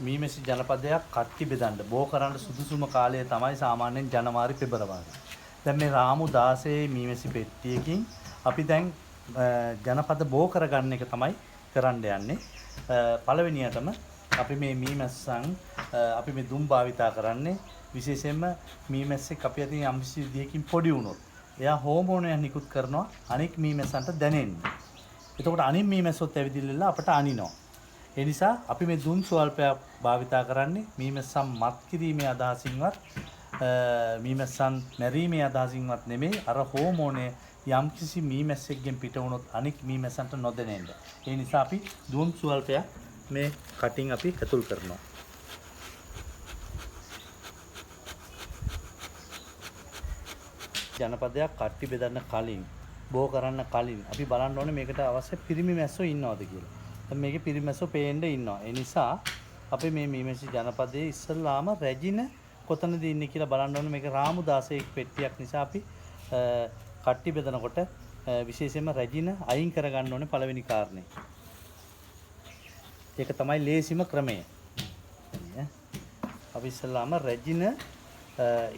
මීමැසි ජනපදයක් කට්ටි බෙදන්න බෝ කරන්න සුදුසුම කාලය තමයි සාමාන්‍යයෙන් ජනවාරි පෙබරවාරි. දැන් මේ රාමු 16 මීමැසි පෙට්ටියකින් අපි දැන් ජනපද බෝ කරගන්න එක තමයි කරන්න යන්නේ. පළවෙනියටම අපි මේ මීමැස්සන් අපි මේ දුම් භාවිතා කරන්නේ විශේෂයෙන්ම මීමැස්සෙක් අපි අතින් යම්කිසි විදියකින් පොඩි වුණොත් එයා හෝමෝනයක් නිකුත් කරනවා අනෙක් මීමැස්සන්ට දැනෙන්න. එතකොට අනිත් මීමැස්සොත් ඇවිදින්නලා අපට අනිනවා. ඒ නිසා අපි මේ දුම් ස්වල්පයක් භාවිතා කරන්නේ මීමැස්සන් මත් කිරීමේ අදහසින්වත් මීමැස්සන් මැරීමේ අදහසින්වත් නෙමෙයි අර හෝමෝනය යම්කිසි මීමැස්සෙක්ගෙන් පිට වුණොත් අනික් මීමැස්සන්ට නොදැනෙන්න. ඒ නිසා අපි දුම් ස්වල්පයක් මේ කටින් අපි ඇතුල් කරනවා. ජනපදයක් කට්ටි බෙදන්න කලින් බෝ කරන්න කලින් අපි බලන්න ඕනේ මේකට අවශ්‍ය පිරිමි මැස්සෝ ඉන්නවද කියලා. දැන් මේකේ පිරිමි මැස්සෝ පේන්න ඉන්නවා. ඒ නිසා අපි මේ මීමැසි ජනපදයේ ඉස්සල්ලාම රැජින කොතනද ඉන්නේ කියලා බලන්න ඕනේ. මේක රාමු 16 පෙට්ටියක් නිසා අපි කට්ටි බෙදනකොට විශේෂයෙන්ම රැජින අයින් කරගන්න ඕනේ පළවෙනි කාරණේ. ඒක තමයි ලේසිම ක්‍රමය. අපි ඉස්සල්ලාම රැජින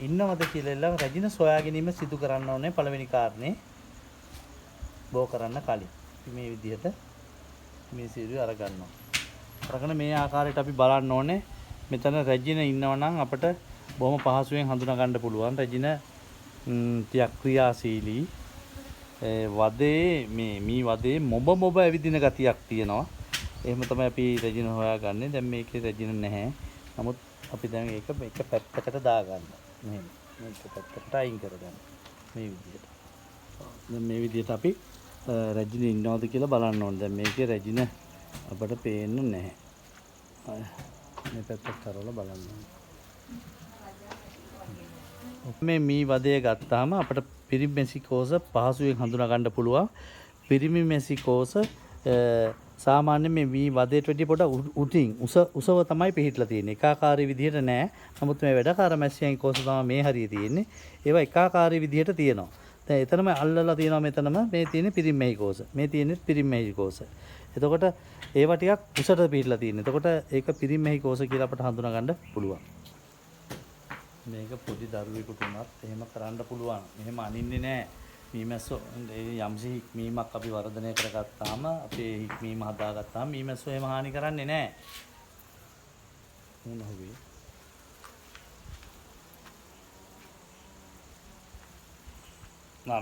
ඉන්නවද කියලා රැජින සොයා ගැනීම සිදු කරන්න ඕනේ පළවෙනි කාරණේ. බෝ කරන්න කලින් මේ විදිහට මේ සිරුර අරගන්නවා. අරගෙන මේ ආකාරයට අපි බලන්න ඕනේ. මෙතන රැජින ඉන්නවා නම් අපිට බොහොම පහසුවෙන් හඳුනා ගන්න පුළුවන්. රැජින ටිකක් ක්‍රියාශීලී වදේ මේ වදේ මොබ ඇවිදින ගතියක් තියෙනවා. එහෙම තමයි අපි රැජින හොයාගන්නේ. දැන් මේකේ රැජින නැහැ. නමුත් අපි දැන් ඒක එක පැත්තකට දාගන්න. මෙහෙම මේක පැත්තකට අයින් කරගන්න. මේ විදිහට. දැන් මේ විදිහට අපි රැජින ඉන්නවද කියලා බලන්න ඕනේ. දැන් මේකේ රැජින අපට පේන්නේ නැහැ. මේ පැත්තට කරලා බලන්න ඕනේ. මේ මී වදය ගත්තාම අපට පිරිමි මෙසිකෝස පහසුවෙන් හඳුනා ගන්න පුළුවන්. පිරිමි මෙසිකෝස සාමාන්‍ය මේ මී වදයට වැඩිය පොඩ උටින් උසව තමයි පිහිටලා තියෙන්නේ. එකාකාරී විදිහට නෑ. නමුත් මේ වැඩකාර මැස්සියන් කෝස තමයි මේ හරිය තියෙන්නේ. ඒවා එකාකාරී විදිහට තියෙනවා. දැන් එතනම අල්ලලා තියෙනවා මෙතනම මේ තියෙන්නේ පිරිමි මෙහිකෝස. මේ තියෙන්නේ පිරිමි මෙහිකෝස. එතකොට ඒවා ටිකක් උසට පිහිටලා තියෙන්නේ. එතකොට ඒක පිරිමි මෙහිකෝස කියලා අපට හඳුනා ගන්න පුළුවන්. මේක පොඩි දරුවෙකුට උනත් එහෙම කරන්න පුළුවන්. මෙහෙම අනින්නේ නැහැ. මීමැස්සෝ යම්සි හික්මීමක් අපි වර්ධනය කරගත්තාම අපේ හික්මීම හදාගත්තාම මීමැස්සෝ එහෙම හානි කරන්නේ නැහැ. මොන හොවේ?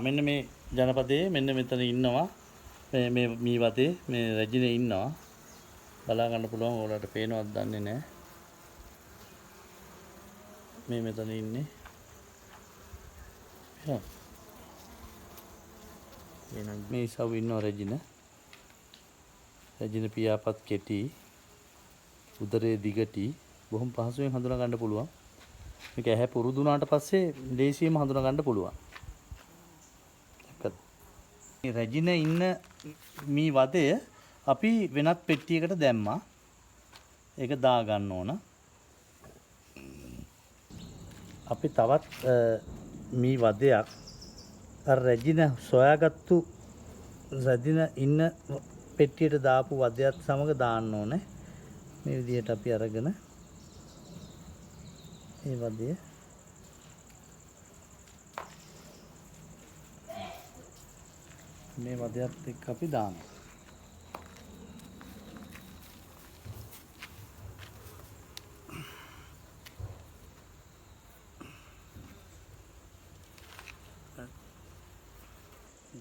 මෙන්න මේ ජනපදයේ මෙන්න මෙතන ඉන්නවා. මේ මී වදේ මේ රැජිනේ ඉන්නවා. බලා ගන්න පුළුවන්. ඕලට පේනවද දන්නේ නැහැ. මේ මෙතන ඉන්නේ. එහෙනම් මේ ඉසව් ඉන්නව රැජින. රැජින පියාපත් කෙටි. උදරයේ දිගටි. බොහොම පහසුවෙන් හඳුනා ගන්න පුළුවන්. මේක ඇහැ පුරුදු වුණාට පස්සේ ලේසියෙන්ම හඳුනා ගන්න පුළුවන්. රැජින ඉන්න මේ වදය අපි වෙනත් පෙට්ටියකට දැම්මා. ඒක දා ගන්න ඕන. අපි තවත් මේ වදයක් අර රැජින සොයාගත්තු රැජින ඉන්න පෙට්ටියට දාපු වදයත් සමග දාන්න ඕනේ. මේ විදිහට අපි අරගෙන මේ වදය මේ වදයත් එක්ක අපි දානවා.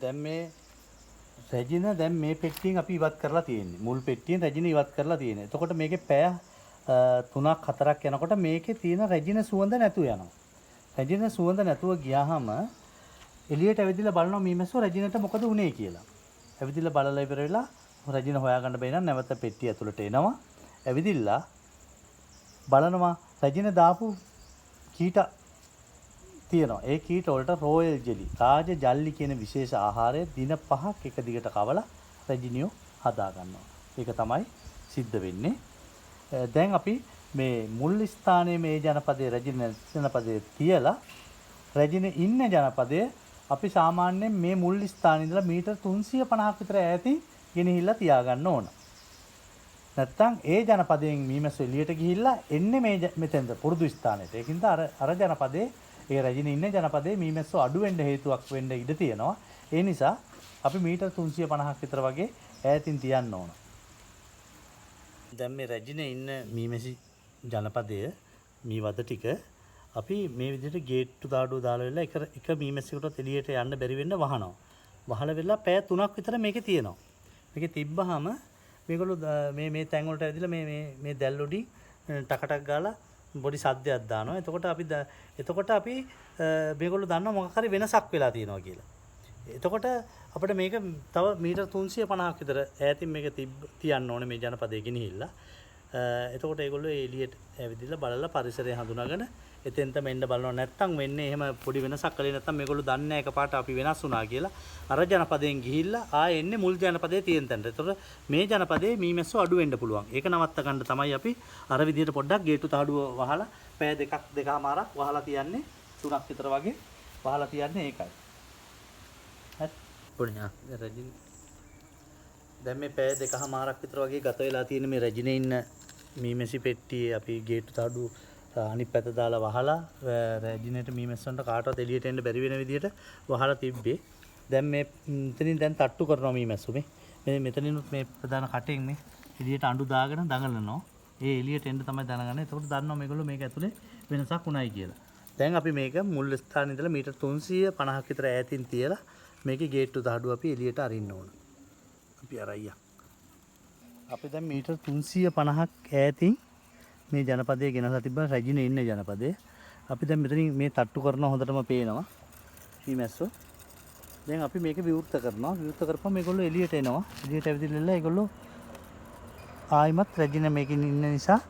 දැන් මේ රැජින දැන් මේ පෙට්ටියෙන් අපි ඉවත් කරලා තියෙන්නේ. මුල් පෙට්ටියෙන් රැජින ඉවත් කරලා තියෙන්නේ. එතකොට මේකේ පැය 3ක් 4ක් යනකොට මේකේ තියෙන රැජින සුවඳ නැතුව යනවා. රැජින සුවඳ නැතුව ගියාම එළියට ඇවිදලා බලනවා මීමැස්සෝ රැජිනට මොකද වුනේ කියලා. ඇවිදලා බලලා ඉවර වෙලා රැජින හොයාගන්න බැරි නම් නැවත පෙට්ටිය ඇතුළට එනවා. ඇවිදilla බලනවා රැජින දාපු කීට තියෙනවා. ඒ කීට වලට රෝයල් ජෙලි, රාජ ජල්ලි කියන විශේෂ ආහාරය දින 5ක් එක දිගට කවලා රැජිනියෝ හදා ගන්නවා. ඒක තමයි සිද්ධ වෙන්නේ. දැන් අපි මේ මුල් ස්ථානයේ මේ ජනපදයේ රැජින ජනපදයේ තියලා රැජින ඉන්න ජනපදයේ අපි සාමාන්‍යයෙන් මේ මුල් ස්ථානයේ ඉඳලා මීටර් 350ක් විතර ඈතින් ගෙනහිල්ලා තියාගන්න ඕන. නැත්තම් ඒ ජනපදයෙන් මීමැස්සෝ එළියට ගිහිල්ලා එන්නේ මේ මෙතෙන්ද පුරුදු ස්ථානෙට. ඒකින්ද අර ජනපදයේ ඒ රැජින ඉන්න ජනපදයේ මීමැස්සෝ අඩු වෙන්න හේතුවක් වෙන්න ඉඩ තියෙනවා. ඒ නිසා අපි මීටර් 350ක් විතර වගේ ඈතින් තියන්න ඕන. දැන් මේ රැජිනේ ඉන්න මීමැසි ජනපදය මේ වද ටික අපි මේ විදිහට ගේට්ටු දාඩුව දාලා වෙලා එක මීමැසියකටත් එළියට යන්න බැරි වෙන්න වහනවා. වහලා වෙලා පැය 3ක් විතර මේකේ තියෙනවා. මේකේ තිබ්බහම මේගොල්ලෝ මේ තැන් වලට ඇවිදලා මේ දැල් උඩින් ටකටක් ගාලා බොඩි සද්දයක් දානවා. එතකොට අපි මේගොල්ලෝ දන්නවා මොකක් හරි වෙනසක් වෙලා තියෙනවා කියලා. එතකොට අපිට මේක තව මීටර් 350ක් විතර ඈතින් මේක තියන්න ඕනේ මේ ජනපදයේ ගෙනහිල්ලා. එතකොට ඒගොල්ලෝ එළියට ඇවිදලා බලලා පරිසරය හඳුනාගෙන එතෙන්ට මෙන්න බලනවා. නැත්තම් වෙන්නේ එහෙම පොඩි වෙනසක් කළේ නැත්තම් මේගොල්ලෝ දන්නේ නැහැ එකපාරට අපි වෙනස් වුණා කියලා. අර ජනපදයෙන් ගිහිල්ලා ආයෙ එන්නේ මුල් ජනපදයේ තියෙන තැනට. එතකොට මේ ජනපදයේ මීමැස්සෝ අඩු වෙන්න පුළුවන්. ඒක නවත්ත ගන්න තමයි අපි අර විදිහට පොඩ්ඩක් ගේට්ටු තහඩුව වහලා පැය දෙකමාරක් වහලා තියන්නේ. 3ක් විතර වගේ වහලා තියන්නේ ඒකයි. දැන් මේ පැය දෙකමාරක් විතර වගේ ගත වෙලා තියෙන මේ රැජිනේ ඉන්න මීමැසි පෙට්ටියේ අපි ගේට්ටු තහඩුව අනිත් පැත්ත දාලා වහලා රැජිනේට මීමැස්සන්ට කාටවත් එළියට එන්න බැරි වෙන විදිහට වහලා තිබ්බේ. දැන් මේ මෙතනින් දැන් තට්ටු කරනවා මීමැස්සු මේ මෙතනිනුත් මේ ප්‍රධාන කටෙන් මේ එළියට අඬු දාගෙන දඟලනවා. ඒ එළියට එන්න තමයි දැනගන්නේ. එතකොට දන්නවා මේගොල්ලෝ මේක ඇතුලේ වෙනසක් උනායි කියලා. දැන් අපි මේක මුල් ස්ථානයේ ඉඳලා මීටර් 350ක් විතර ඈතින් තියලා මේකේ ගේට්ටු තහඩුව අපි එළියට අරින්න ඕන. අපි අරයියා. අපි දැන් මීටර් 350ක් ඈතින් මේ ජනපදයේ ගෙනලා තිබ්බා රැජිනේ ඉන්නේ ජනපදයේ. අපි දැන් මෙතනින් මේ තට්ටු කරන හොඳටම පේනවා. මීමැස්සෝ. දැන් අපි මේක විවෘත කරනවා. විවෘත කරපුවම මේගොල්ලෝ එළියට එනවා. එළියට ඇවිදලා ඒගොල්ලෝ ආයිමත් රැජිනේ මේකෙන් ඉන්න නිසා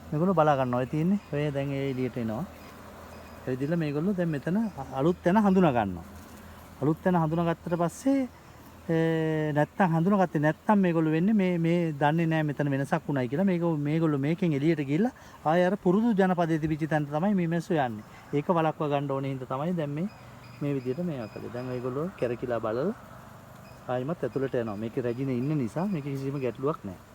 මේගොල්ලෝ බලා ගන්නවා. ඒ තියෙන්නේ. ඔය දැන් ඒ එළියට එනවා. ඇවිදලා මේගොල්ලෝ දැන් මෙතන අලුත් තැන හඳුනා ගන්නවා. අලුත් තැන හඳුනාගත්තට පස්සේ නැත්තම් හඳුනාගත්තේ නැත්තම් මේගොල්ලෝ වෙන්නේ මේ දන්නේ නැහැ මෙතන වෙනසක් උනායි කියලා. මේගොල්ලෝ මේකෙන් එළියට ගිහිල්ලා ආය අර පුරුදු ජනපදයේ තිබිච්ච තැනට තමයි මීමැස්සෝ යන්නේ. ඒක වළක්වා ගන්න ඕනේ හින්දා තමයි දැන් මේ විදිහට මේවා කළේ. දැන් ඒගොල්ලෝ කැරකිලා බලලා ආයිමත් ඇතුළට යනවා. මේකේ රැජිනේ ඉන්න නිසා මේකේ කිසිම ගැටලුවක් නැහැ.